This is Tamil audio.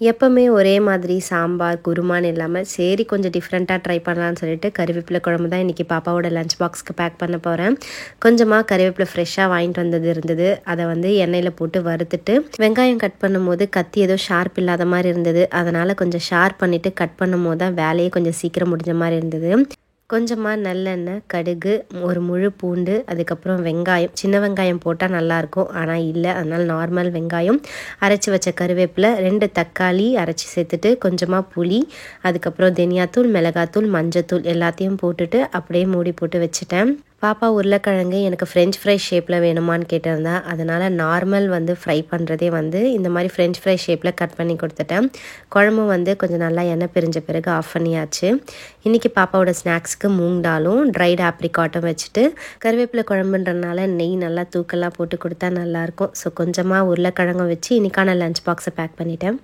எப்பவுமே ஒரே மாதிரி சாம்பார், குருமான்னு இல்லாம, சரி கொஞ்சம் டிஃப்ரெண்ட்டா ட்ரை பண்ணலான்னு சொல்லிட்டு கறிவேப்பிலை குழம்பு தான் இன்றைக்கி பாப்பாவோட லஞ்ச் பாக்ஸ்க்கு பேக் பண்ண போகிறேன். கொஞ்சமாக கறிவேப்பிலை ஃப்ரெஷ்ஷாக வாங்கிட்டு வந்தது இருந்தது. அதை வந்து எண்ணெயில் போட்டு வறுத்துட்டு, வெங்காயம் கட் பண்ணும்போது கத்தி ஏதோ ஷார்ப் இல்லாத மாதிரி இருந்தது. அதனால் கொஞ்சம் ஷார்ப் பண்ணிவிட்டு கட் பண்ணும்போது தான் வேலையே கொஞ்சம் சீக்கிரம் முடிஞ்ச மாதிரி இருந்தது. கொஞ்சமாக நல்லெண்ணெய், கடுகு, ஒரு முழு பூண்டு, அதுக்கப்புறம் வெங்காயம், சின்ன வெங்காயம் போட்டால் நல்லாயிருக்கும், ஆனால் இல்லை, அதனால் நார்மல் வெங்காயம், அரைச்சி வச்ச கருவேப்பிலை, 2 தக்காளி அரைச்சி சேர்த்துட்டு, கொஞ்சமாக புளி, அதுக்கப்புறம் தனியாத்தூள், மிளகாத்தூள், மஞ்சத்தூள் எல்லாத்தையும் போட்டுட்டு அப்படியே மூடி போட்டு வச்சுட்டேன். பாப்பா உருளைக்கிழங்கு எனக்கு ஃப்ரெஞ்ச் ஃப்ரை ஷேப்பில் வேணுமான்னு கேட்டிருந்தா, அதனால் நார்மல் வந்து ஃப்ரை பண்ணுறதே வந்து இந்த மாதிரி ஃப்ரெஞ்ச் ஃப்ரை ஷேப்பில் கட் பண்ணி கொடுத்துட்டேன். குழம்பு வந்து கொஞ்சம் நல்லா எண்ணெய் பிரிஞ்ச பிறகு ஆஃப் பண்ணியாச்சு. இன்றைக்கி பாப்பாவோட ஸ்நாக்ஸுக்கு மூங் தாலும் ட்ரைட் ஆப்ரிகாட்டும் வச்சுட்டு, கருவேப்பிலை குழம்புன்றனால நெய் நல்லா தூக்கலாக போட்டு கொடுத்தா நல்லாயிருக்கும். ஸோ கொஞ்சமாக உருளைக்கிழங்கும் வச்சு இன்றைக்கான லஞ்ச் பாக்ஸை பேக் பண்ணிட்டேன்.